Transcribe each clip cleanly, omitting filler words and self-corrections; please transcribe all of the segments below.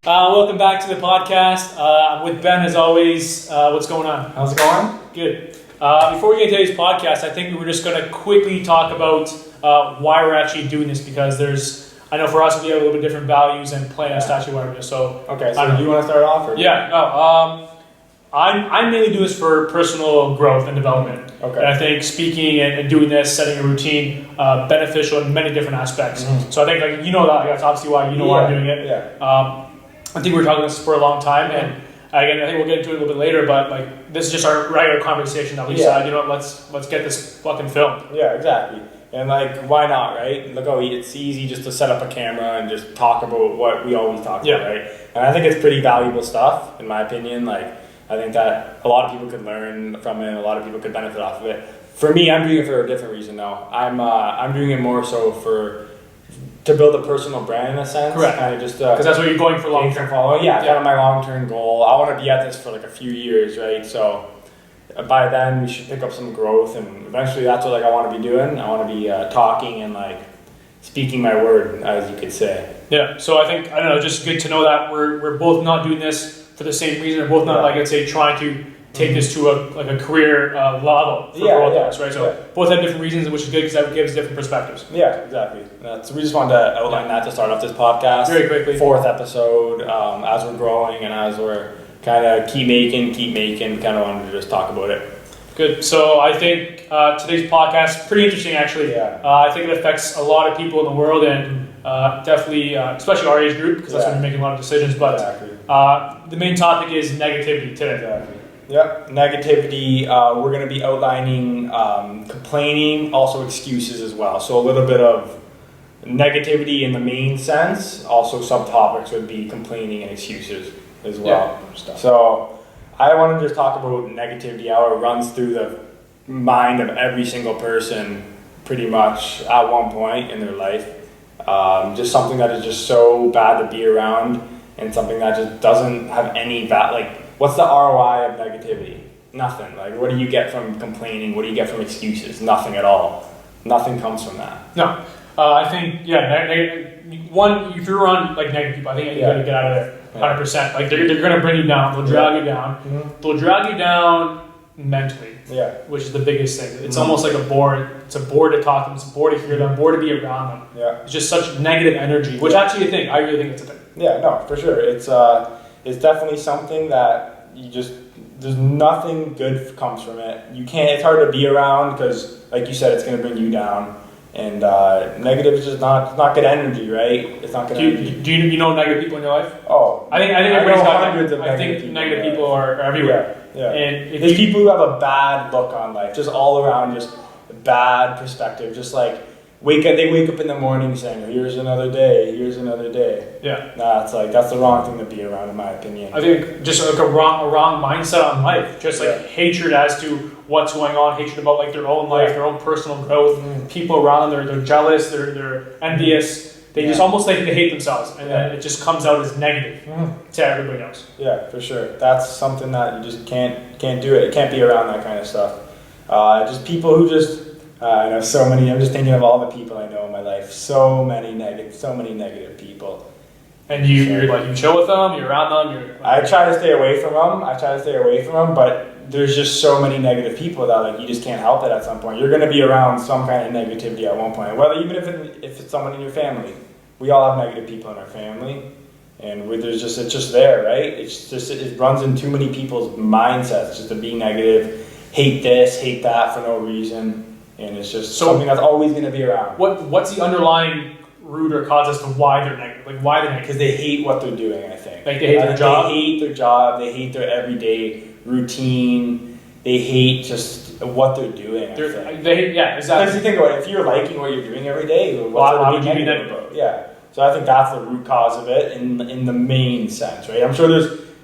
Welcome back to the podcast. I'm with Ben as always. What's going on? How's it going? Good. Before we get into today's podcast, I think we were just going to quickly talk about why we're actually doing this, because I know for us we have a little bit different values and plans to actually why we're doing this. So, okay, so do you want to start off? Or? Yeah. No. I'm mainly doing this for personal growth and development. Okay. And I think speaking and doing this, setting a routine, beneficial in many different aspects. Mm-hmm. So I think that's obviously why why I'm doing it. Yeah. I think we were talking about this for a long time, and again, I think we'll get into it a little bit later. But this is just our regular conversation that we decided, let's get this fucking filmed. Yeah, exactly. And why not, right? Look how it's easy just to set up a camera and just talk about what we always talk about, right? And I think it's pretty valuable stuff, in my opinion. I think that a lot of people could learn from it. A lot of people could benefit off of it. For me, I'm doing it for a different reason, though. I'm doing it more so to build a personal brand in a sense. Correct. Kind of just because that's what you're going for long term. Yeah, kind of my long term goal. I want to be at this for a few years, right? So by then we should pick up some growth, and eventually that's what I want to be doing. I want to be talking and speaking my word, as you could say. Yeah. So I think just good to know that we're both not doing this for the same reason. We're both not let's say trying to take this to a career level for both of us, right? So both have different reasons, which is good because that gives different perspectives. Yeah, exactly. So we just wanted to outline that to start off this podcast. Very quickly. 4th episode, as we're growing and as we're kind of keep making, kind of wanted to just talk about it. Good. So I think today's podcast is pretty interesting, actually. Yeah. I think it affects a lot of people in the world, and definitely, especially our age group, because that's when you're making a lot of decisions. But the main topic is negativity today. Exactly. Yep, negativity. We're going to be outlining complaining, also excuses as well. So a little bit of negativity in the main sense. Also subtopics would be complaining and excuses as well. Yeah. So I want to just talk about negativity, how it runs through the mind of every single person pretty much at one point in their life. Just something that is just so bad to be around, and something that just doesn't have any what's the ROI of negativity? Nothing. What do you get from complaining? What do you get from excuses? Nothing at all. Nothing comes from that. No. I think, one, if you're around negative people, I think you got to get out of there 100%. They're going to bring you down. They'll drag you down. Mm-hmm. They'll drag you down mentally, which is the biggest thing. It's almost like a bore. It's a bore to talk to them. It's a bore to hear them, bore to be around them. Yeah. It's just such negative energy, which actually I really think it's a thing. Yeah, no, for sure. It's definitely something that there's nothing good comes from it. It's hard to be around because, like you said, it's going to bring you down. And negative is just not good energy, right? It's not good energy. Do you know negative people in your life? Oh. I think everybody's got hundreds of negative people. Negative people are everywhere. Yeah. And there's people who have a bad look on life, just all around, just bad perspective, just they wake up in the morning saying, here's another day. Yeah. That's the wrong thing to be around, in my opinion. I think just a wrong mindset on life. Just hatred as to what's going on, hatred about their own life, their own personal growth. Mm-hmm. People around them, they're jealous, they're envious. They just almost they hate themselves, and then it just comes out as negative to everybody else. Yeah, for sure. That's something that you just can't do it. You can't be around that kind of stuff. Just people who I know so many. I'm just thinking of all the people I know in my life. So many negative people. And you chill with them. You're around them. I try to stay away from them. But there's just so many negative people that you just can't help it. At some point, you're going to be around some kind of negativity at one point. Whether even if it's someone in your family, we all have negative people in our family, and it's just there, right? It runs in too many people's mindsets just to be negative, hate this, hate that for no reason. And it's just something that's always going to be around. What's the underlying root or cause as to why they're negative? Why they're negative? Because they hate what they're doing, I think. They hate their job? They hate their job. They hate their everyday routine. They hate just what they're doing, exactly. Because you think about it, if you're liking what you're doing every day, why would you be negative about? Yeah. So I think that's the root cause of it in the main sense, right? I'm sure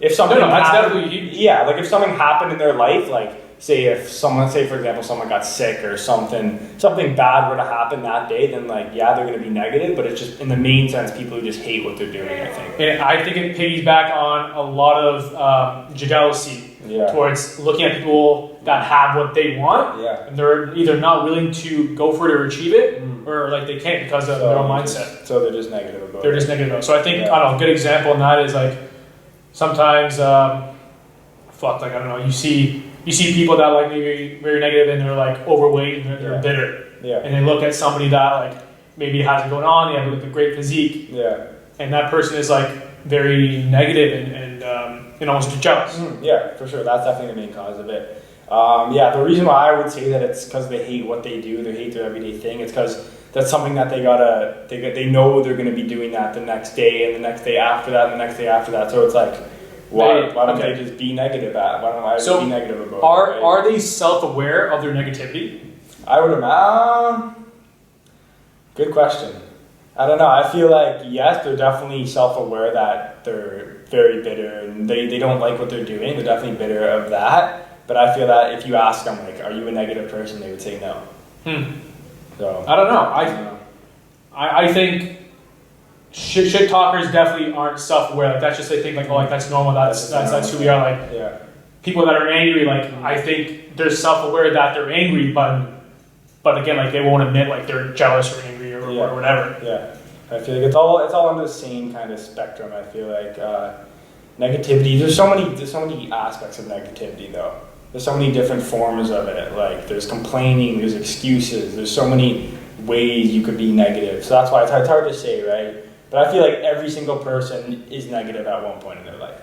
if something happened, if something happened in their life, say for example someone got sick or something bad were to happen that day, then they're going to be negative, but it's just in the main sense people who just hate what they're doing, I think. And I think it piggyback on a lot of jealousy towards looking at people that have what they want, and they're either not willing to go for it or achieve it, or like they can't because of their own mindset. So they're just negative about it. They're just negative about it. So I think, I don't know, a good example in that is like sometimes, like, I don't know, you see people that like maybe very negative and they're like overweight and they're bitter. Yeah. And they look at somebody that like maybe has it going on, they have like a great physique. Yeah. And that person is like very negative and almost jealous. Yeah, for sure. That's definitely the main cause of it. The reason why I would say that it's because they hate what they do, they hate their everyday thing. It's because that's something that they know they're going to be doing that the next day and the next day after that and the next day after that. So it's like, why don't they just be negative at it? Why don't I just be negative about it? Right? Are they self-aware of their negativity? I would imagine. Good question. I don't know. I feel like, yes, they're definitely self-aware that they're very bitter and they don't like what they're doing. They're definitely bitter of that. But I feel that if you ask them, like, are you a negative person, they would say no. So I don't know. I think shit talkers definitely aren't self-aware. Like, that's just, they think like, oh, like that's normal. That's who we are. Like, people that are angry, like, I think they're self-aware that they're angry, but again, like, they won't admit like they're jealous or angry or whatever. Yeah, I feel like it's all under the same kind of spectrum. I feel like negativity. There's so many aspects of negativity though. There's so many different forms of it. Like, there's complaining, there's excuses, there's so many ways you could be negative. So that's why it's hard to say, right? But I feel like every single person is negative at one point in their life.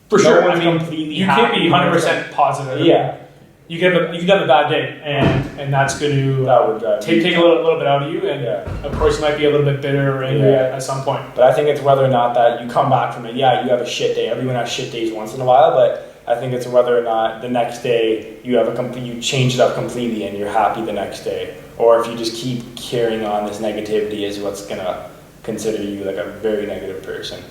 For sure. I mean, you can't be 100% positive. Yeah. You can have a bad day, and that's going to take a little bit out of you, and of course you might be a little bit bitter or angry at some point. But I think it's whether or not that you come back from it. Yeah, you have a shit day. Everyone has shit days once in a while, but I think it's whether or not the next day you change it up completely and you're happy the next day, or if you just keep carrying on this negativity is what's gonna consider you like a very negative person.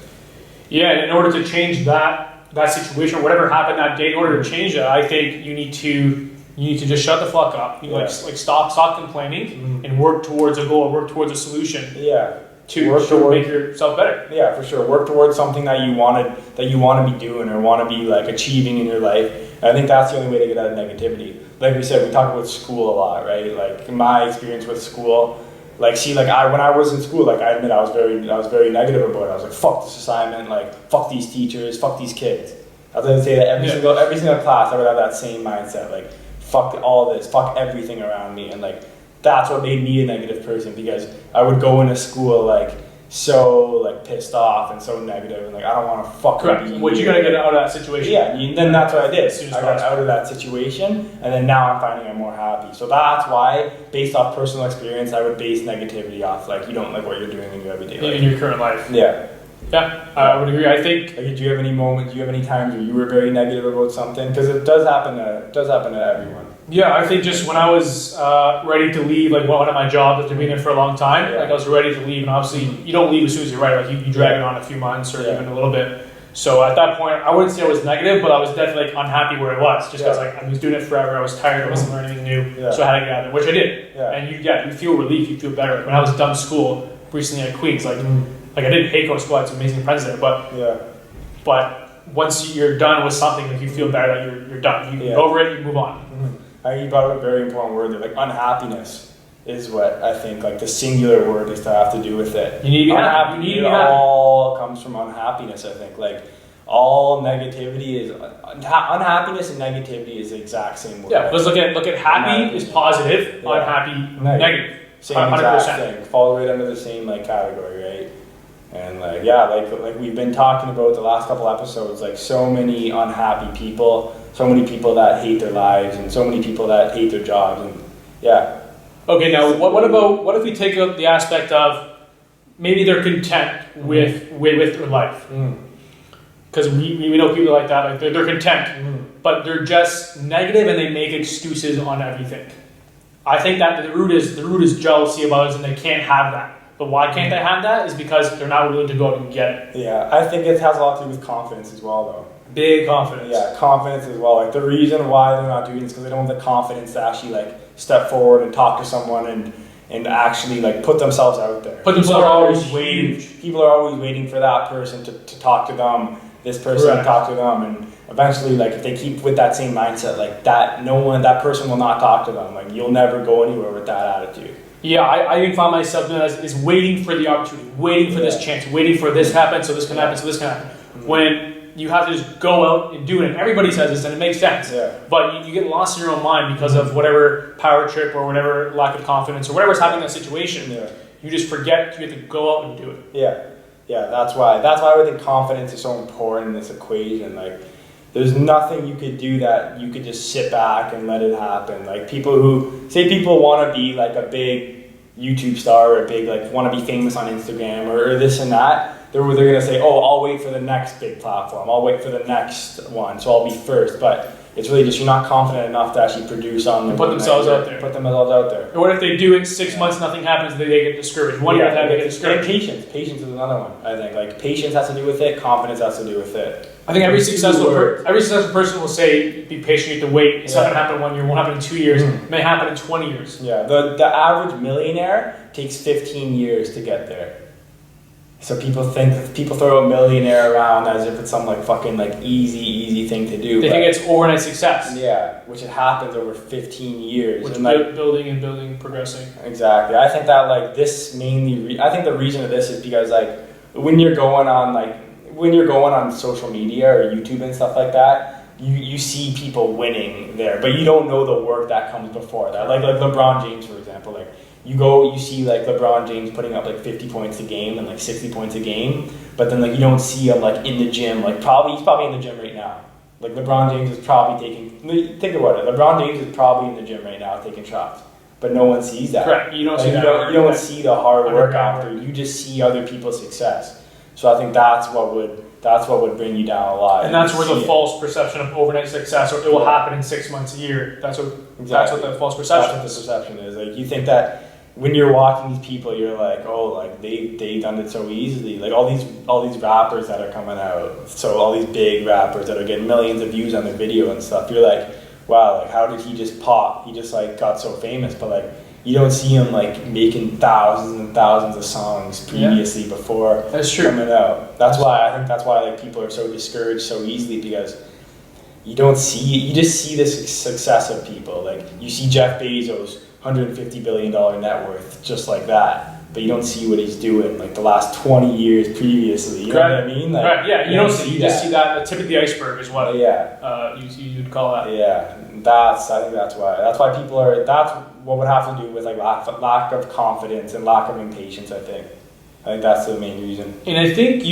Yeah, and in order to change that situation, whatever happened that day, in order to change it, I think you need to just shut the fuck up. You like stop complaining and work towards a goal, work towards a solution. Yeah. To make yourself better. Yeah, for sure. Work towards something that you want to be doing or want to be like achieving in your life. And I think that's the only way to get out of negativity. Like we said, we talk about school a lot, right? Like, in my experience with school, when I was in school, like, I admit I was very negative about it. I was like, fuck this assignment, like, fuck these teachers, fuck these kids. I was going to say that every single class I would have that same mindset, like, fuck all this, fuck everything around me, and like, that's what made me a negative person, because I would go into school like so like pissed off and so negative and like, I don't want to fucking be. What you gotta get out of that situation? Yeah, then that's what I did. I got out of that situation, and then now I'm finding I'm more happy. So that's why, based off personal experience, I would base negativity off like, you don't like what you're doing in your everyday life. In your current life. Yeah. Yeah, I would agree. I think. Like, do you have any times where you were very negative about something? Because it does happen to everyone. Yeah, I think just when I was ready to leave, like one of my jobs after being there for a long time, like I was ready to leave, and obviously you don't leave as soon as you're ready. Like, you drag it on a few months or even a little bit. So at that point, I wouldn't say I was negative, but I was definitely like unhappy where I was, just because like I was doing it forever. I was tired. I wasn't learning anything new, so I had to get out of it, which I did. Yeah. And you feel relief, you feel better. When I was done school recently at Queens, like I didn't hate going to school. I had some amazing friends there, but once you're done with something, like, you feel better that you're done. You get over it, you move on. I think you brought up a very important word there. Like, unhappiness is what I think, like, the singular word is to have to do with it. You need to be happy. It all comes from unhappiness, I think. Like, all negativity is unhappiness and negativity is the exact same word. Yeah, let's look at happy is positive, unhappy negative. Same 100%. Exact thing. Falls right under the same like category, right? And like we've been talking about the last couple episodes, like, so many unhappy people, so many people that hate their lives, and so many people that hate their jobs, and Okay, now what if we take up the aspect of maybe they're content with their life? Because we know people like that, like they're content, but they're just negative and they make excuses on everything. I think that the root is jealousy of others, and they can't have that. But why can't they have that? Is because they're not willing to go out and get it. Yeah, I think it has a lot to do with confidence as well, though. Big confidence. Yeah, confidence as well. Like, the reason why they're not doing it is because they don't have the confidence to actually like step forward and talk to someone and actually like put themselves out there. People are always waiting. People are always waiting for that person to talk to them. This person to talk to them, eventually, like if they keep with that same mindset, like that person will not talk to them. Like you'll never go anywhere with that attitude. Yeah, I even find myself doing is waiting for the opportunity, waiting for this chance, waiting for this happen, so this can happen, so this can happen. When you have to just go out and do it, and everybody says this, and it makes sense. Yeah. But you get lost in your own mind because of whatever power trip or whatever lack of confidence or whatever's happening in that situation. Yeah. You just forget you have to go out and do it. Yeah. Yeah, that's why I think confidence is so important in this equation. Like, there's nothing you could do that you could just sit back and let it happen. Like people want to be like a big YouTube star or a big like want to be famous on Instagram or this and that. They're gonna say, oh, I'll wait for the next big platform. I'll wait for the next one, so I'll be first. But it's really just you're not confident enough to actually produce on and put themselves out there. Put themselves out there. And what if they do it 6 months, nothing happens, they get discouraged. 1 year they get discouraged. And patience is another one. I think like patience has to do with it. Confidence has to do with it. I think every successful person will say, be patient, you have to wait. It's not going to happen in 1 year, it won't happen in 2 years, it may happen in 20 years. Yeah, the average millionaire takes 15 years to get there. So people throw a millionaire around as if it's some like fucking like easy thing to do. They think it's overnight success. Yeah, which it happens over 15 years. Which and like building, progressing. Exactly. I think that like this mainly, I think the reason of this is because like when you're going on social media or YouTube and stuff like that, you see people winning there, but you don't know the work that comes before that. Like LeBron James, for example, like you see like LeBron James putting up like 50 points a game and like 60 points a game, but then like you don't see him like in the gym, like he's probably in the gym right now. Like LeBron James is probably think about it, LeBron James is probably in the gym right now taking shots, but no one sees that. Correct, you don't see that. You don't see the hard work after, you just see other people's success. So I think that's what would bring you down a lot. And that's where the false perception of overnight success, or it will happen in 6 months, a year. That's what the false perception is. That's what the perception is. Like you think that when you're watching these people, you're like, oh, like they done it so easily. Like all these rappers that are coming out, so all these big rappers that are getting millions of views on their video and stuff. You're like, wow, like how did he just pop? He just like got so famous, but like you don't see him like making thousands and thousands of songs previously before coming out. I think that's why like people are so discouraged so easily, because you just see the success of people. Like you see Jeff Bezos, $150 billion net worth, just like that, but you don't see what he's doing like the last 20 years previously. You know what I mean? Like, right. Yeah, you just see that the tip of the iceberg is what you'd call that. Yeah, I think that's why people are. That's what would have to do with like lack of confidence and lack of impatience. I think that's the main reason. And I think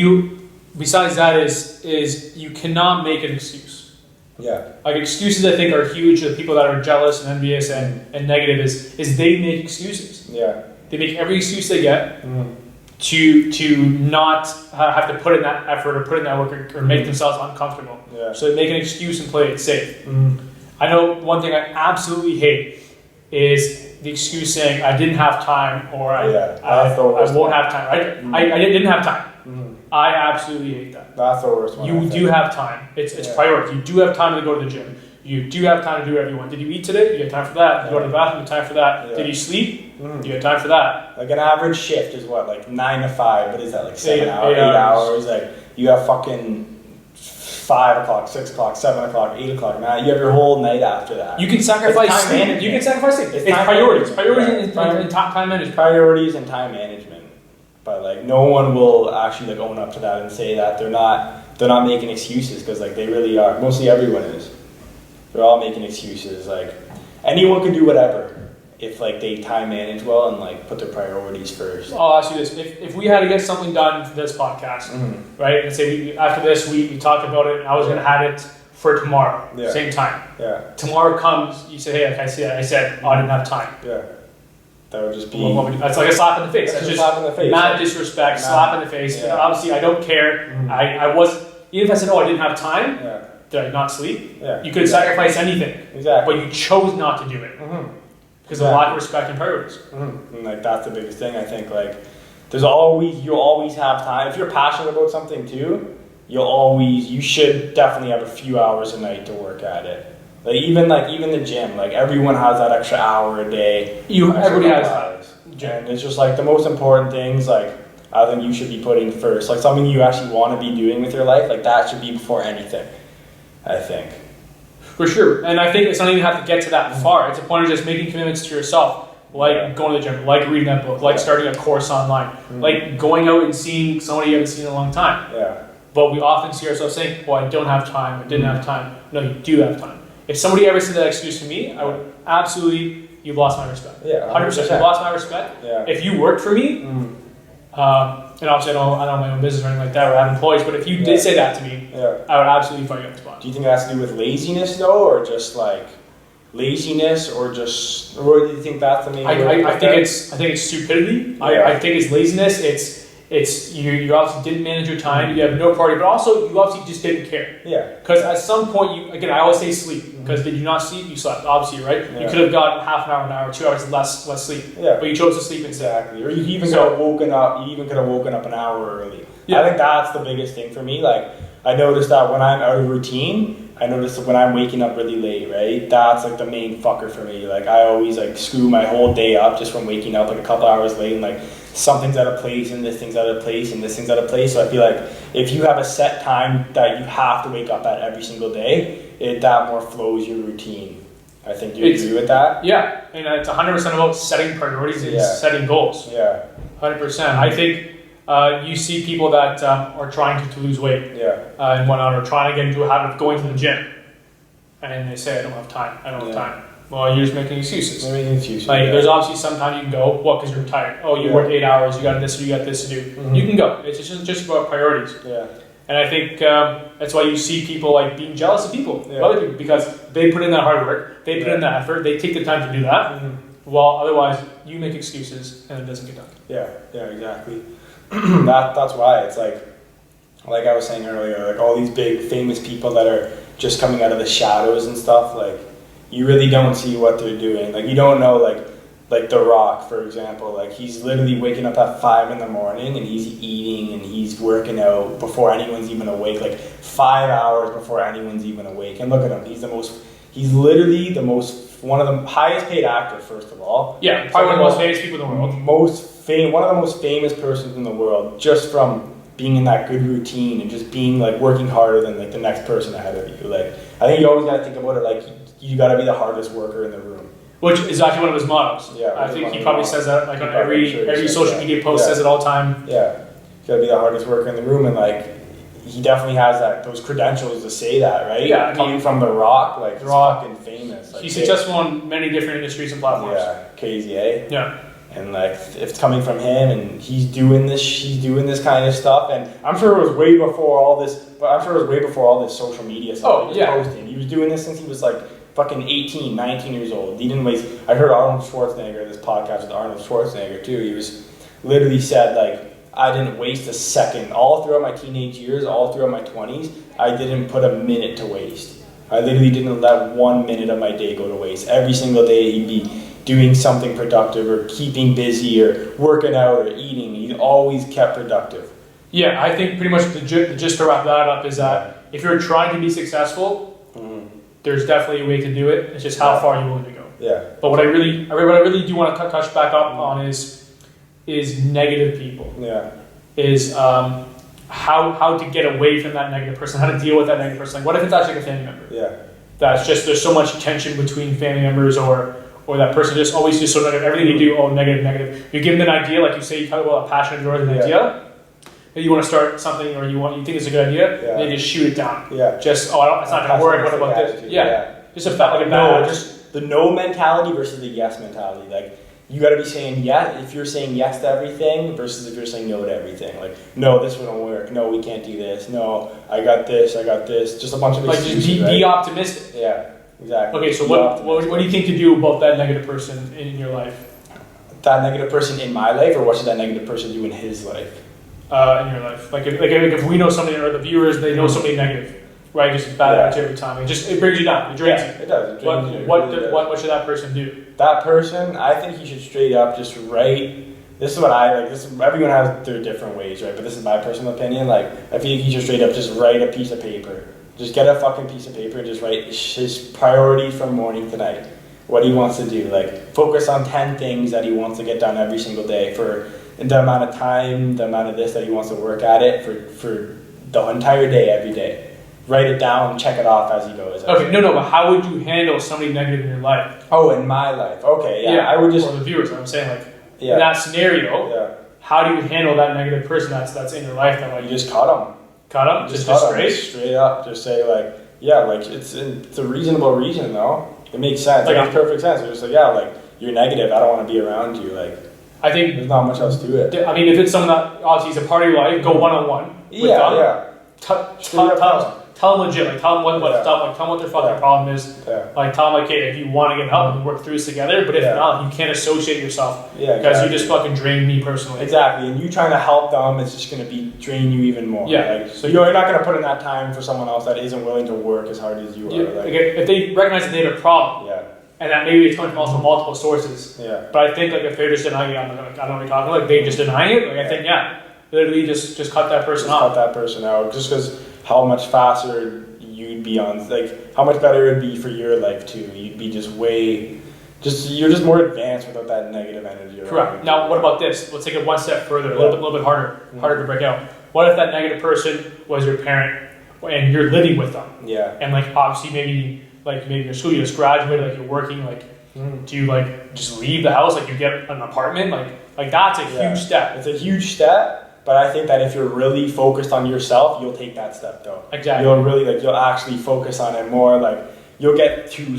besides that is you cannot make an excuse. Yeah. Like excuses, I think, are huge. The people that are jealous and envious and negative is they make excuses. Yeah. They make every excuse they get to not have to put in that effort or put in that work or make themselves uncomfortable. Yeah. So they make an excuse and play it safe. I know one thing I absolutely hate is the excuse saying I didn't have time or I won't have time. I didn't have time. I absolutely hate that. That's the worst one. You do have time. It's priority. You do have time to go to the gym. You do have time to do everything. Did you eat today? You have time for that. Did you go to the bathroom? You have time for that. Yeah. Did you sleep? You have time for that. Like an average shift is what, like 9 to 5, but is that like 8 hours? Like you have fucking 5 o'clock, 6 o'clock, 7 o'clock, 8 o'clock. Now you have your whole night after that. You can sacrifice sleep. You can sacrifice sleep. It's priorities. Priorities and time management. Priorities and time management. But like no one will actually like own up to that and say that they're not making excuses, because like they really are. Mostly everyone is. They're all making excuses. Like anyone can do whatever if like they time manage well and like put their priorities first. I'll ask you this: if we had to get something done for this podcast, right? And say after this we talked about it, and I was going to have it for tomorrow, same time. Yeah. Tomorrow comes, you say, hey, like I said, oh, I didn't have time. Yeah. That would just be. That's like a slap in the face. That's just slap in the face. Mad disrespect, slap in the face. Yeah. Obviously, I don't care. I was, even if I said, oh, I didn't have time, did I not sleep? Yeah. You could sacrifice anything. Exactly. But you chose not to do it. Because of lack of respect and priorities. And like that's the biggest thing, I think. Like you'll always have time. If you're passionate about something too, you should definitely have a few hours a night to work at it. Like even the gym, like everyone has that extra hour a day. Everybody has that. And it's just like the most important things, like I think you should be putting first. Like something you actually want to be doing with your life, like that should be before anything. I think. For sure. And I think it's not even have to get to that far. It's a point of just making commitments to yourself. Like going to the gym, like reading that book, like starting a course online, like going out and seeing somebody you haven't seen in a long time. Yeah. But we often see ourselves saying, well, I don't have time, I didn't have time. No, you do have time. If somebody ever said that excuse to me, I would absolutely, you've lost my respect. Yeah, 100%. You've lost my respect. Yeah. If you worked for me, and obviously I don't have my own business or anything like that, or I have employees, but if you did say that to me, I would absolutely fire you on the spot. Do you think it has to do with laziness though, or just like laziness, or do you think that's the main? I think it's stupidity. I think it's laziness. It's you obviously didn't manage your time. You have no priority, but also you obviously just didn't care. Yeah. Because at some point, I always say sleep. Because did you not sleep? You slept. Obviously, right? Yeah. You could have gotten half an hour, 2 hours less sleep. Yeah. But you chose to sleep instead. Exactly. Or you even could have woken up. You even could have woken up an hour early. Yeah. I think that's the biggest thing for me. Like I noticed that when I'm out of routine. I notice that when I'm waking up really late, right? That's like the main fucker for me. Like I always like screw my whole day up just from waking up like a couple hours late, and like something's out of place and this thing's out of place and this thing's out of place. So I feel like if you have a set time that you have to wake up at every single day, that more flows your routine. I think you agree with that? Yeah, and it's 100% about setting priorities and setting goals. Yeah. 100%. I think you see people that are trying to lose weight and whatnot, or trying to get into a habit of going to the gym, and they say, I don't have time. Well, you're just making excuses. Like, there's obviously some time you can go, what, because you're tired. Oh, you work 8 hours, you got this or you got this to do. Mm-hmm. You can go. It's just about priorities. Yeah. And I think that's why you see people like being jealous of other people, because they put in that hard work, they put in that effort, they take the time to do that, while otherwise you make excuses and it doesn't get done. Yeah, exactly. That's why it's like I was saying earlier, like all these big famous people that are just coming out of the shadows and stuff, like you really don't see what they're doing. Like you don't know, like The Rock, for example, like he's literally waking up at 5 in the morning and he's eating and he's working out before anyone's even awake, like 5 hours before anyone's even awake. And look at him, he's literally one of the highest paid actors, first of all. Yeah, probably one of the most famous people in the world. One of the most famous persons in the world, just from being in that good routine and just being like working harder than like the next person ahead of you. Like I think you always got to think about it like you got to be the hardest worker in the room. Which is actually one of his mottos. Yeah, I think he probably says that like on every social media post, says it all the time. Yeah, you got to be the hardest worker in the room, and like he definitely has those credentials to say that, right? Yeah, coming from The Rock, like he's fucking famous. Like, he's successful in many different industries and platforms. Yeah, crazy, eh? Yeah. And like, if it's coming from him, and he's doing this kind of stuff, and I'm sure it was way before all this. But I'm sure it was way before all this social media stuff. Oh yeah. Posting. He was doing this since he was like fucking 18, 19 years old. He didn't waste. I heard Arnold Schwarzenegger, this podcast with Arnold Schwarzenegger too. He was literally said like, I didn't waste a second all throughout my teenage years, all throughout my 20s. I didn't put a minute to waste. I literally didn't let 1 minute of my day go to waste. Every single day he'd be doing something productive or keeping busy or working out or eating. He always kept productive. Yeah, I think pretty much just to wrap that up is that if you're trying to be successful, there's definitely a way to do it. It's just how far you're willing to go. Yeah. But what I really do want to touch back up on is negative people. Yeah. Is how to get away from that negative person, how to deal with that negative person. Like, what if it's actually a family member? Yeah. That's just, there's so much tension between family members, or that person just always just so negative. Everything you do, negative. You give them an idea, like you say, you talk about a passion towards an idea. You want to start something, or you think it's a good idea, and then just shoot it down. Yeah. Just it's not going to work. What about this? Yeah. Just a bad. Just the no mentality versus the yes mentality. Like you got to be saying yes. If you're saying yes to everything versus if you're saying no to everything. Like no, this won't work. No, we can't do this. No, I got this. Just a bunch of excuses. Just be optimistic. Yeah. Exactly. Okay. So what do you think to do about that negative person in your life? That negative person in my life, or what should that negative person do in his life? In your life, like if we know somebody, or the viewers, they know somebody negative, right? Just bad attitude every time. It brings you down. It drains you. It does. It drains you. What should that person do? That person, I think he should straight up just write. This is what I like. Everyone has their different ways, right? But this is my personal opinion. Like I feel like he should straight up just write a piece of paper. Just get a fucking piece of paper and just write his priorities from morning to night. What he wants to do. Like focus on 10 things that he wants to get done every single day for the amount of time, the amount of this that he wants to work at it for the entire day, every day. write it down, check it off as he goes. Okay, no, but how would you handle somebody negative in your life? Oh, in my life. Okay, yeah. I would just... Or the viewers, I'm saying, like, in that scenario, how do you handle that negative person that's in your life? That, like, you just cut them. Cut them? Just straight? Straight up. Just say, like, yeah, like, it's a reasonable reason, though. It makes sense. Like, it makes perfect sense. It's just like, yeah, like, you're negative. I don't want to be around you. Like, I think... There's not much else to it. I mean, if it's someone that, obviously, is a part of your life, go one-on-one with them. Tell them legit, like tell them what their fucking problem is. Yeah. Like tell them like, hey, if you want to get help, we work through this together. But if not, you can't associate yourself. Yeah, because you just fucking drain me personally. Exactly, and you trying to help them, it's just going to drain you even more. Yeah. Like, so you're not going to put in that time for someone else that isn't willing to work as hard as you are. Like, if they recognize that they have a problem, and that maybe it's coming from also multiple sources. Yeah. But I think like if they're just denying it, I don't know what you're talking about. Like they just denying it. Like I think literally just cut that person off. Cut that person out, just because. How much faster you'd be on, like, how much better it'd be for your life too. You'd be you're just more advanced without that negative energy. Correct. Now, what about this? Let's take it one step further, a little bit harder to break out. What if that negative person was your parent and you're living with them? Yeah. And like, obviously, maybe in school, you just graduated, like you're working, like, do you like just leave the house, like you get an apartment, like that's a huge step. It's a huge step. But I think that if you're really focused on yourself, you'll take that step though. Exactly. You'll actually focus on it more. Like you'll get two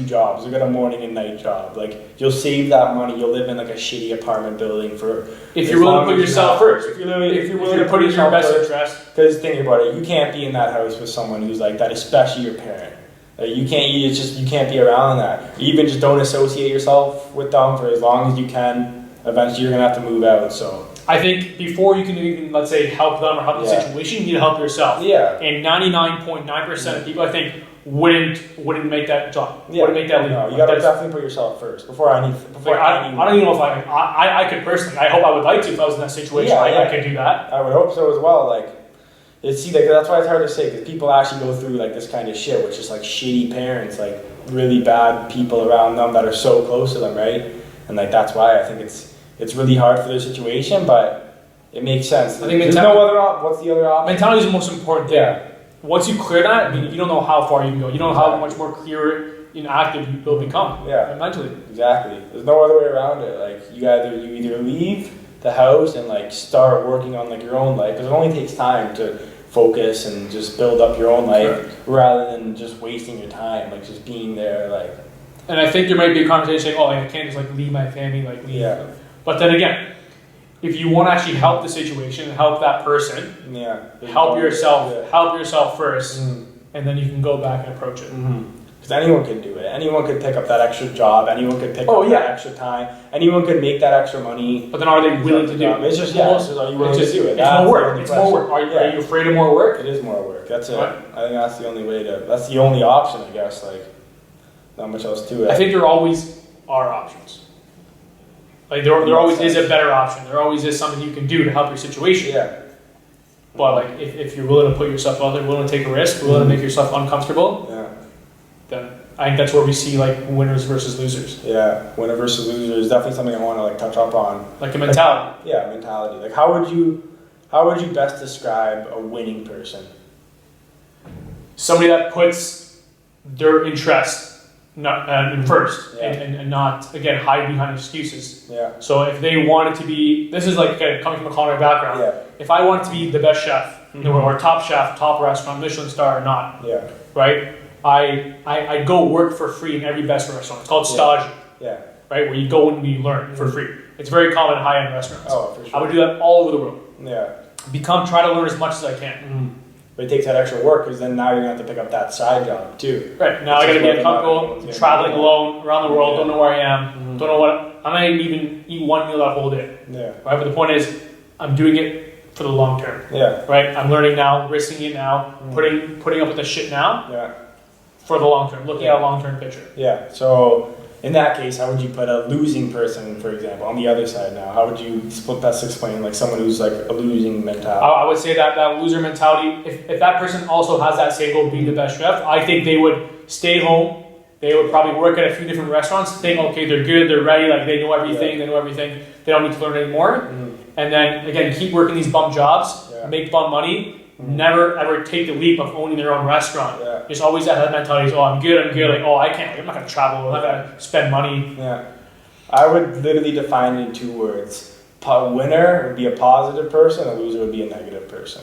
jobs. You'll get a morning and night job. Like you'll save that money. You'll live in like a shitty apartment building for. If you're willing to put yourself first. If you're willing to put in your best interest. Because think about it, you can't be in that house with someone who's like that, especially your parent. Like, you can't be around that. Even just don't associate yourself with them for as long as you can. Eventually, you're gonna have to move out. So. I think before you can even, let's say, help them or help the situation, you need to help yourself. Yeah. And 99.9% of people, I think, wouldn't make that jump. Yeah. Wouldn't make that leap. No, you gotta definitely put yourself first before I don't even know if I could personally. I hope I would like to if I was in that situation. I could do that. I would hope so as well. Like, that's why it's hard to say because people actually go through like this kind of shit, which is like shitty parents, like really bad people around them that are so close to them, right? And like that's why I think it's really hard for their situation, but it makes sense. I think what's the other option? Mentality is the most important thing. Yeah. Once you clear that, I mean, you don't know how far you can go. You don't know how much more clear and active you will become. Yeah. Mentally. Exactly. There's no other way around it. Like you either leave the house and like start working on like your own life because it only takes time to focus and just build up your own life rather than just wasting your time, like just being there, like. And I think there might be a conversation saying, "Oh, I can't just like leave my family, like leave." Yeah. But then again, if you want to actually help the situation and help that person, help yourself first, and then you can go back and approach it. Because anyone could do it. Anyone could pick up that extra job. Anyone could pick up that extra time. Anyone could make that extra money. But then are they willing to do it? It's just, are you willing to do it? It's more work. It's more work. Are you afraid of more work? It is more work. That's it. I think that's the only way that's the only option, I guess. Like, not much else to it. I think there always are options. Like there always is a better option. There always is something you can do to help your situation. Yeah. But like if you're willing to put yourself out there, willing to take a risk, willing to make yourself uncomfortable, then I think that's where we see like winners versus losers. Yeah, winner versus loser is definitely something I want to like touch up on. Like a mentality. Like, mentality. Like how would you best describe a winning person? Somebody that puts their interest in first and not, again, hide behind excuses. Yeah. So if they wanted to be, this is like coming from a culinary background. Yeah. If I wanted to be the best chef, or top chef, top restaurant, Michelin star or not, right? I go work for free in every best restaurant. It's called staging. Yeah. Right, where you go and you learn for free. It's very common in high-end restaurants. Oh, for sure. I would do that all over the world. Yeah. Try to learn as much as I can. But it takes that extra work because then now you're going to have to pick up that side job too. Right. Now I got to get comfortable, traveling alone around the world, don't know where I am, don't know what, I might even eat one meal that whole day. Yeah. Right. But the point is, I'm doing it for the long term. Yeah. Right. I'm learning now, risking it now, putting up with the shit now. Yeah. For the long term, looking at a long term picture. Yeah. So in that case, how would you put a losing person, for example, on the other side now? How would you best explain like someone who's like a losing mentality? I would say that loser mentality, if that person also has that same goal of being the best chef, I think they would stay home. They would probably work at a few different restaurants, think, okay, they're good, they're ready, like they know everything, they don't need to learn anymore. And then, again, keep working these bum jobs, make bum money, never ever take the leap of owning their own restaurant. Yeah. Just always have that mentality, oh, I'm good, like, oh, I can't, like, I'm not going to travel, I'm not going to spend money. Yeah. I would literally define it in 2 words. A winner would be a positive person, a loser would be a negative person.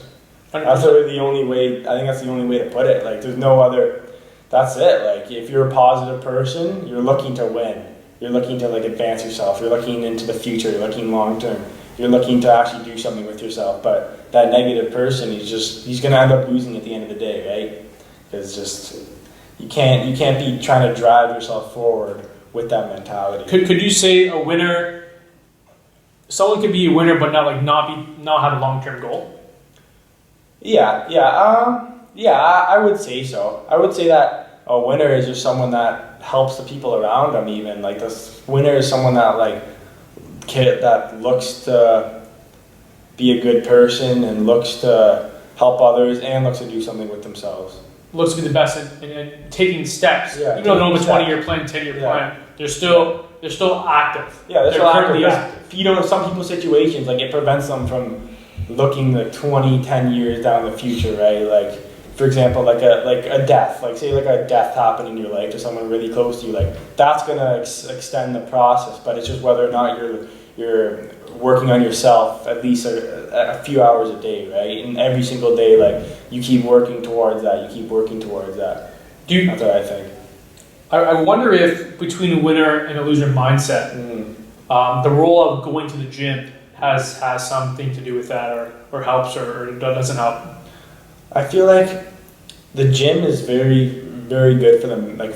100%. That's really the only way, I think that's the only way to put it. Like, there's no other, that's it. Like, if you're a positive person, you're looking to win. You're looking to, like, advance yourself. You're looking into the future. You're looking long term. You're looking to actually do something with yourself. But that negative person, he's going to end up losing at the end of the day, right? Because just, you can't be trying to drive yourself forward with that mentality. Could you say a winner, someone could be a winner but not have a long-term goal? Yeah, I would say so. I would say that a winner is just someone that helps the people around them. Even like this winner is someone that that looks to be a good person and looks to help others and looks to do something with themselves. Looks to be the best in taking steps. Yeah, even though they have a 20-year plan, 10-year plan, they're still active. Yeah, they're still currently active. In some people's situations, like, it prevents them from looking like 20, 10 years down the future, right? Like, for example, like a death, like say like a death happened in your life to someone really close to you, like that's gonna extend the process. But it's just whether or not you're working on yourself at least a few hours a day, right? And every single day, like, you keep working towards that. That's what I think. I wonder if between a winner and a loser mindset, the role of going to the gym has something to do with that, or helps, or doesn't help. I feel like the gym is very, very good for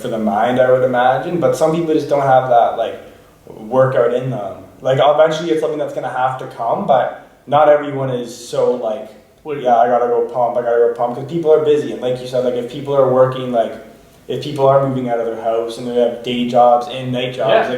the mind, I would imagine. But some people just don't have that workout in them. Like, eventually it's something that's gonna have to come, but not everyone is so like, I gotta go pump, because people are busy. And like you said, like, if people are working, like, if people are moving out of their house and they have day jobs and night jobs,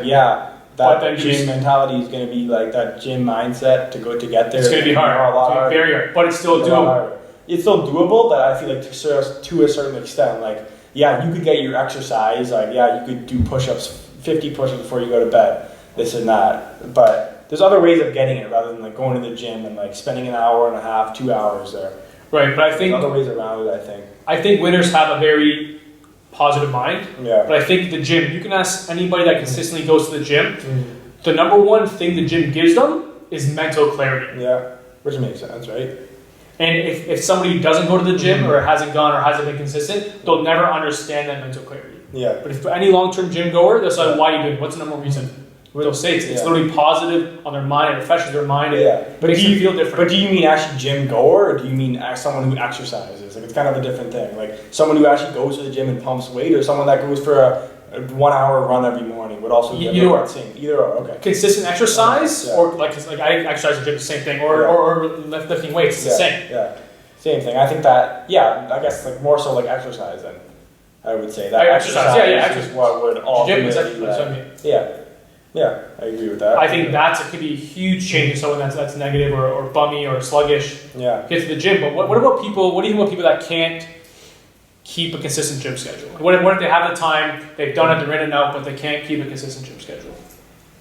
that gym mentality is going to be like that gym mindset to get there. It's going to be hard. A lot harder. Very hard, but it's still doable. It's still doable, but I feel like to a certain extent, like, yeah, you could get your exercise, like, yeah, you could do push-ups, 50 push-ups before you go to bed, this and that. But there's other ways of getting it rather than like going to the gym and like spending an hour and a half, 2 hours there. Right, but I think there's other ways around it. I think winners have a very positive mind. Yeah. But I think the gym, you can ask anybody that consistently goes to the gym, the number one thing the gym gives them is mental clarity. Yeah, which makes sense, right? And if somebody doesn't go to the gym or hasn't gone or hasn't been consistent, they'll never understand that mental clarity. Yeah. But if any long-term gym goer, they'll say, why are you doing it? What's the number one reason? They'll say it's literally positive on their mind, it refreshes their mind, it makes them feel different. But do you mean actually gym goer, or do you mean someone who exercises? Like, it's kind of a different thing. Like, someone who actually goes to the gym and pumps weight, or someone that goes for a 1 hour run every morning would also be either or. Either or, okay. Consistent exercise, or like I exercise in the gym, the same thing, or lifting weights, it's the same. Yeah, same thing. I think that, I guess like more so like exercise then. I would say that exercise is what would ultimately. Yeah, I agree with that. I think it could be a huge change in someone that's negative or bummy or sluggish. Yeah. Get to the gym, but what about people? What do you think about people that can't keep a consistent gym schedule? What if they have the time, they've done it, they're in and out, but they can't keep a consistent gym schedule?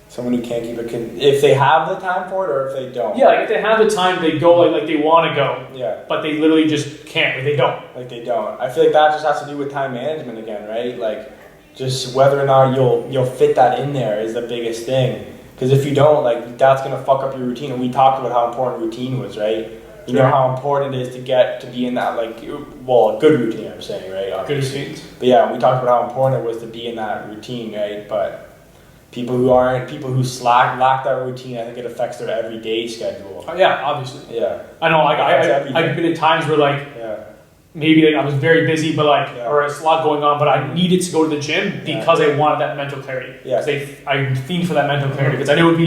Someone who can't keep if they have the time for it, or if they don't. Yeah, like if they have the time, they go like they want to go. Yeah. But they literally just can't. Like they don't. I feel like that just has to do with time management again, right? Like, just whether or not you'll fit that in there is the biggest thing. Because if you don't, like, that's gonna fuck up your routine. And we talked about how important routine was, right? You know how important it is to be in that, like, a good routine. I'm saying, right? Obviously. Good routines. But yeah, we talked about how important it was to be in that routine, right? But people who lack that routine, I think it affects their everyday schedule. Yeah, obviously. Yeah. I know. Like I've been in times where maybe I was very busy, but or it's a lot going on, but I needed to go to the gym because I wanted that mental clarity. Yeah. Because I fiend for that mental clarity because I knew it would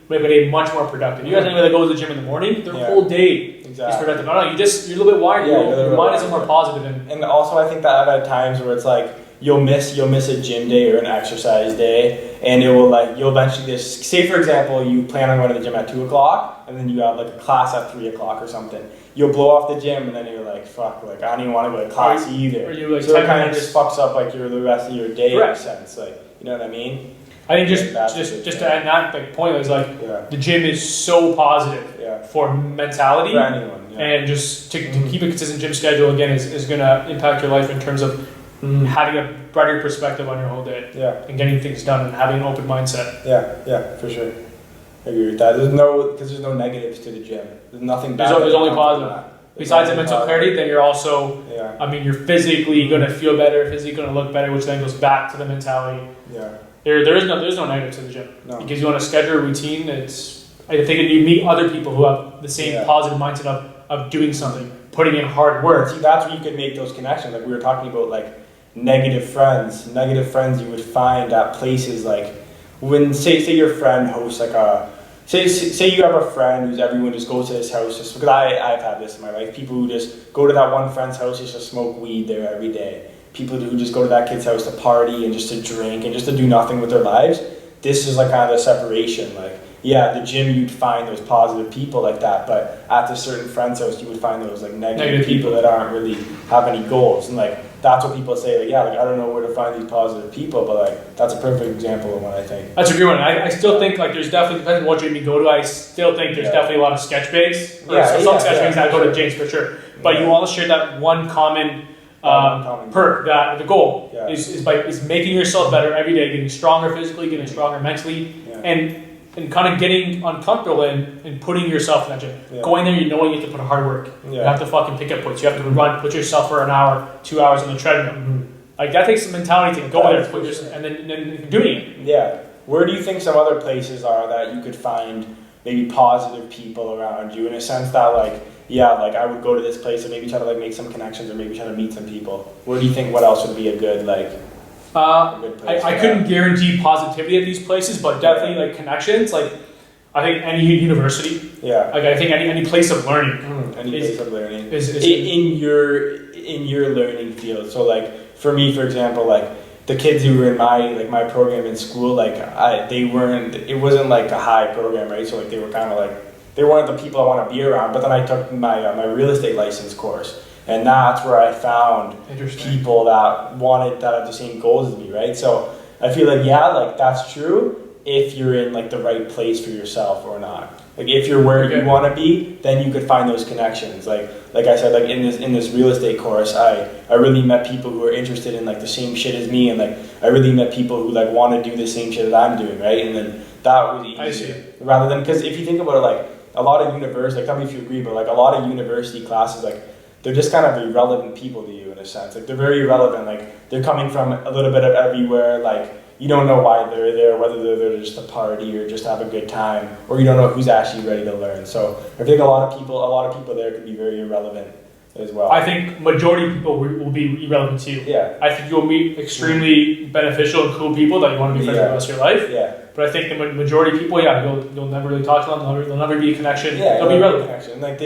make my day much more productive. You guys know that goes to the gym in the morning, their whole day is productive. No, you're a little bit wired. Your mind is more positive. And also, I think that I've had times where it's like you'll miss a gym day or an exercise day, and it will you'll eventually just say, for example, you plan on going to the gym at 2:00, and then you have like a class at 3:00 or something. You'll blow off the gym, and then you're like, fuck, like I don't even want to go to class either. Or you so it kind of just fucks up like the rest of your day in a sense, like, you know what I mean? I think just to add that point is the gym is so positive. Yeah. for mentality. For anyone, yeah. And just to keep a consistent gym schedule, again, is going to impact your life in terms of having a brighter perspective on your whole day. Yeah. And getting things done and having an open mindset. Yeah, for sure. I agree with that. There's no negatives to the gym. There's nothing bad. There's only positive. Besides the mental clarity, then you're also, you're physically going to feel better, physically going to look better, which then goes back to the mentality. Yeah. There's no negative to the gym. No. It gives you on a schedule, routine. I think you meet other people who have the same positive mindset of doing something, putting in hard work. See, that's where you could make those connections. Like we were talking about, like negative friends. Negative friends you would find at places like when say your friend hosts like a. Say you have a friend who's everyone just goes to his house just because I've had this in my life. People who just go to that one friend's house just to smoke weed there every day. People who just go to that kid's house to party and just to drink and just to do nothing with their lives. This is like kind of the separation. Like, the gym you'd find those positive people like that, but at the certain friend's house you would find those like negative people that aren't really have any goals. And like that's what people say. Like I don't know where to find these positive people, but like that's a perfect example of one I think. That's a good one. I still think like there's definitely, depending on what gym you go to, I still think there's definitely a lot of sketch bays. Some sketch bays that go to James for sure. But you all share that one common perk, that the goal is making yourself better every day, getting stronger physically, getting stronger mentally, and kind of getting uncomfortable and putting yourself in that gym. Yeah. Going there, you know you have to put hard work. Yeah. You have to fucking pick up weights. You have to run, put yourself for an hour, 2 hours on the treadmill. Like that takes some mentality to go there, and then doing it. Yeah. Where do you think some other places are that you could find maybe positive people around you in a sense that like I would go to this place and maybe try to like make some connections or maybe try to meet some people. Where do you think what else would be a good like? I couldn't guarantee positivity at these places, but definitely like connections. Like I think any university. Yeah. Like I think any place of learning. Place of learning is in your learning field. So like for me, for example, like the kids who were in my program in school, like it wasn't like a high program, right? So like they were kind of like they weren't the people I want to be around. But then I took my real estate license course. And that's where I found people that had the same goals as me, right? So I feel like that's true if you're in like the right place for yourself or not. Like if you're where you want to be, then you could find those connections. Like I said, like in this real estate course, I really met people who are interested in like the same shit as me, and like I really met people who like want to do the same shit that I'm doing, right? And then that was easier. Rather than, because if you think about it, like a lot of universities, like tell me if you agree, but like a lot of university classes, like they're just kind of irrelevant people to you in a sense. Like they're very irrelevant. Like they're coming from a little bit of everywhere. Like you don't know why they're there, whether they're there just to party or just have a good time, or you don't know who's actually ready to learn. So I think a lot of people there could be very irrelevant as well. I think majority of people will be irrelevant to you. Yeah. I think you'll meet extremely beneficial and cool people that you want to be friends with the rest of your life. Yeah. But I think the majority of people, you'll never really talk to them. There'll never be a connection. Yeah. They'll be irrelevant. Connection. Like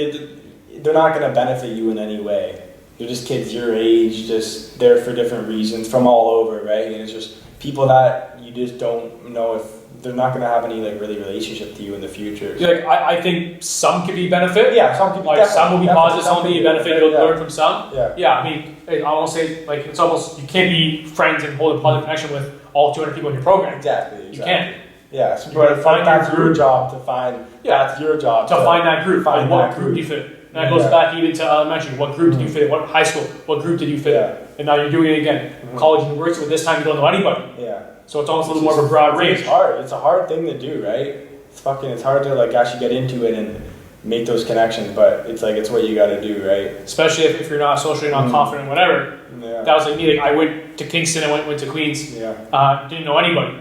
they're not going to benefit you in any way. They're just kids your age, just there for different reasons from all over, right? And it's just people that you just don't know if they're not going to have any like really relationship to you in the future. So. Like I think some could be benefit. Yeah, some could be like some will be positive, some will be benefit. You'll learn from some. Yeah. Yeah. I mean, I almost say like it's almost you can't be friends and hold a positive connection with all 200 people in your program. Exactly. You can't. Yeah, so that's your job to find. Yeah, that's your job to find that group. Find what group you fit. And that goes back even to elementary. What group did you fit in? What high school? What group did you fit in? And now you're doing it again. College, university, but this time you don't know anybody. Yeah. So it's almost a little more of a broad range. It's hard. It's a hard thing to do, right? It's hard to like actually get into it and make those connections, but it's like it's what you got to do, right? Especially if you're not socially not confident, whatever. Yeah. That was like me. Like I went to Kingston. I went to Queens. Yeah. Didn't know anybody.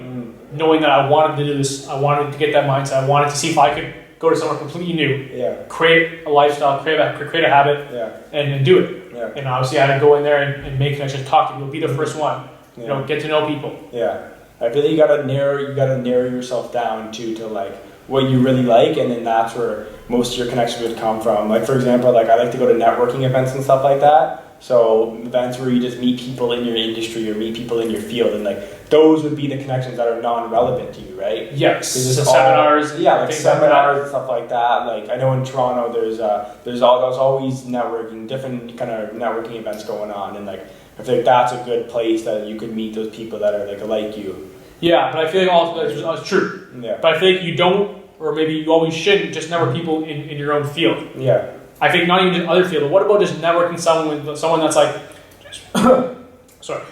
Knowing that I wanted to do this, I wanted to get that mindset. I wanted to see if I could go to somewhere completely new, create a lifestyle, create a habit, and do it. Yeah. And obviously I had to go in there and make connections, talk to people, be the first one, get to know people. Yeah, I feel like you gotta narrow yourself down to like what you really like, and then that's where most of your connections would come from. Like for example, like I like to go to networking events and stuff like that. So events where you just meet people in your industry or meet people in your field, and like those would be the connections that are non-relevant to you, right? Yes. Seminars. Like seminars and stuff like that. Like I know in Toronto, there's always different kind of networking events going on, and like I feel like that's a good place that you could meet those people that are like you. Yeah, but I feel like all that's true. Yeah. But I feel like you don't or maybe you always shouldn't just network people in your own field. Yeah. I think not even just other field, but what about just networking someone that's like,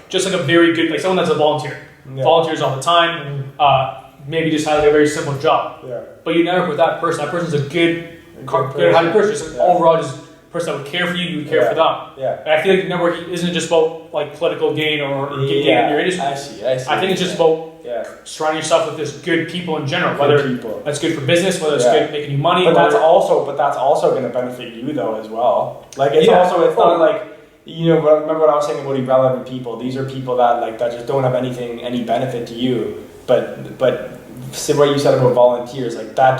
just like a very good, like someone that's a volunteer. Yeah. Volunteers all the time. Maybe just has like a very simple job. Yeah. But you network with that person. That person's a good-hearted person. Just overall, just person that would care for you. You would care for them. Yeah. And I feel like networking isn't just about like political gain or gain in your industry. I see. I think it's just about surrounding yourself with just good people in general. Whether that's good for business, whether it's good making you money. But that's also going to benefit you though as well. Like it's not like. Remember what I was saying about irrelevant people? These are people that just don't have any benefit to you. But what you said about volunteers, like that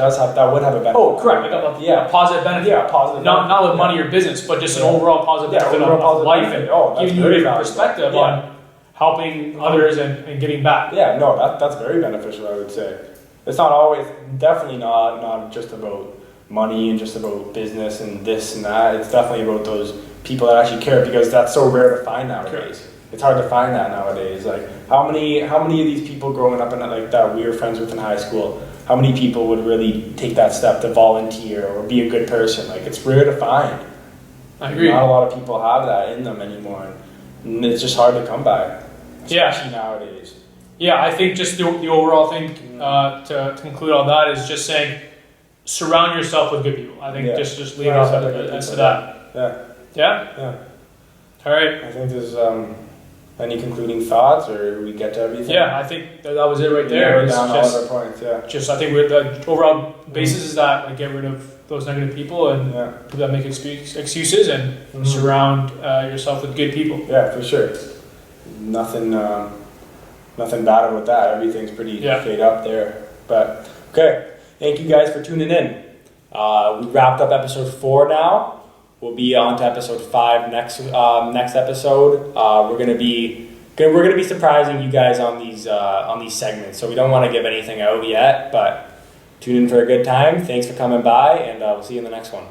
would have a benefit. Oh, correct. Like a positive benefit. Yeah, positive. Not with money or business, but just an overall positive benefit of life and giving you a different perspective on helping others and giving back. Yeah, no, that's very beneficial. I would say it's definitely not just about money and just about business and this and that. It's definitely about those people that actually care, because that's so rare to find nowadays. Correct. It's hard to find that nowadays. Like how many of these people growing up in like that we were friends with in high school, how many people would really take that step to volunteer or be a good person? Like it's rare to find. I agree. Not a lot of people have that in them anymore, and it's just hard to come by, especially nowadays. Yeah, I think just the overall thing to conclude all that is just saying surround yourself with good people. I think just leave it as to that. Yeah. Yeah? Yeah. All right. I think there's any concluding thoughts, or did we get to everything? Yeah, I think that was it right there. Down all of our points, I think the overall basis is that get rid of those negative people and people that make excuses and surround yourself with good people. Yeah, for sure. Nothing bad about that. Everything's pretty straight up there. But okay, thank you guys for tuning in. We wrapped up episode 4 now. We'll be on to episode 5 next episode. We're gonna be surprising you guys on these segments, so we don't want to give anything out yet. But tune in for a good time. Thanks for coming by, and we'll see you in the next one.